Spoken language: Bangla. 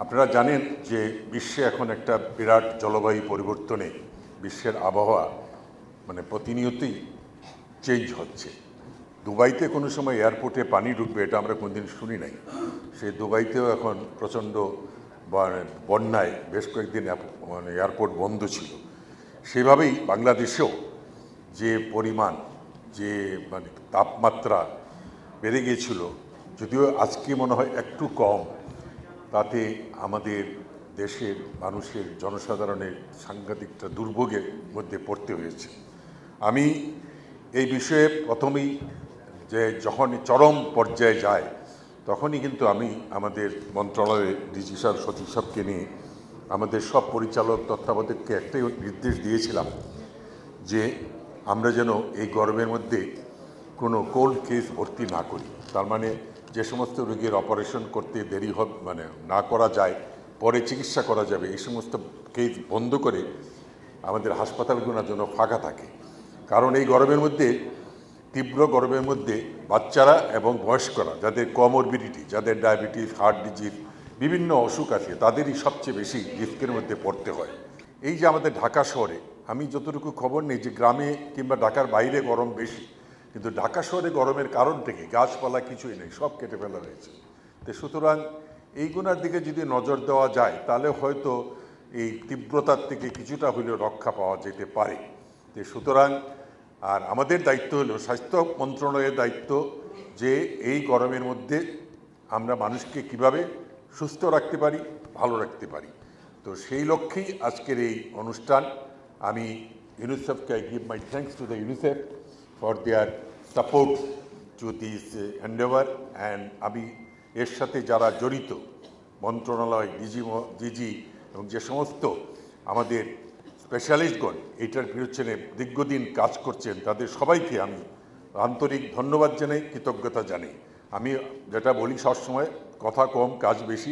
আপনারা জানেন যে বিশ্বে এখন একটা বিরাট জলবায়ু পরিবর্তনে বিশ্বের আবহাওয়া প্রতিনিয়তই চেঞ্জ হচ্ছে। দুবাইতে কোনো সময় এয়ারপোর্টে পানি ঢুকবে এটা আমরা কোনোদিন শুনি নাই। সেই দুবাইতেও এখন প্রচণ্ড বন্যায় বেশ কয়েকদিন এয়ারপোর্ট বন্ধ ছিল। সেভাবেই বাংলাদেশেও যে পরিমাণ যে তাপমাত্রা বেড়ে গিয়েছিল, যদিও আজকে মনে হয় একটু কম, তাতে আমাদের দেশের মানুষের জনসাধারণের সাংঘাতিকটা দুর্ভোগের মধ্যে পড়তে হয়েছে। আমি এই বিষয়ে প্রথমেই যে যখন চরম পর্যায়ে যায় তখনই কিন্তু আমি আমাদের মন্ত্রণালয়ে ডিজি স্যার সচিব সাহেবকে নিয়ে আমাদের সব পরিচালক তত্ত্বাবধায়ককে একটাই নির্দেশ দিয়েছিলাম যে আমরা যেন এই গরমের মধ্যে কোনো কোল্ড কেস ভর্তি না করি। তার মানে যে সমস্ত রোগীর অপারেশন করতে দেরি না করা যায়, পরে চিকিৎসা করা যাবে, এই সমস্ত কেস বন্ধ করে আমাদের হাসপাতালগুলোর জন্য ফাঁকা থাকে। কারণ এই গরমের মধ্যে, তীব্র গরমের মধ্যে বাচ্চারা এবং বয়স্করা, যাদের কমরবিডিটি, যাদের ডায়াবেটিস, হার্ট ডিজিজ, বিভিন্ন অসুখ আছে, তাদেরই সবচেয়ে বেশি রিস্কের মধ্যে পড়তে হয়। এই যে আমাদের ঢাকা শহরে, আমি যতটুকু খবর নেই যে গ্রামে কিংবা ঢাকার বাইরে গরম বেশি, কিন্তু ঢাকা শহরে গরমের কারণ থেকে গাছপালা কিছুই নেই, সব কেটে ফেলা হয়েছে। তো সুতরাং এইগুলোর দিকে যদি নজর দেওয়া যায় তাহলে হয়তো এই তীব্রতার থেকে কিছুটা হলেও রক্ষা পাওয়া যেতে পারে। তো সুতরাং আর আমাদের দায়িত্ব হলো, স্বাস্থ্য মন্ত্রণালয়ের দায়িত্ব যে এই গরমের মধ্যে আমরা মানুষকে কিভাবে সুস্থ রাখতে পারি, ভালো রাখতে পারি। তো সেই লক্ষ্যেই আজকের এই অনুষ্ঠান। আমি ইউনিসেফকে I give my thanks to the UNICEF for their support to this endeavour. And আমি এর সাথে যারা জড়িত, মন্ত্রণালয়, ডিজি এবং যে সমস্ত আমাদের স্পেশালিস্টগণ এইটার পিছনে দীর্ঘদিন কাজ করছেন, তাদের সবাইকে আমি আন্তরিক ধন্যবাদ জানাই, কৃতজ্ঞতা জানাই। আমি যেটা বলি সবসময়, কথা কম কাজ বেশি।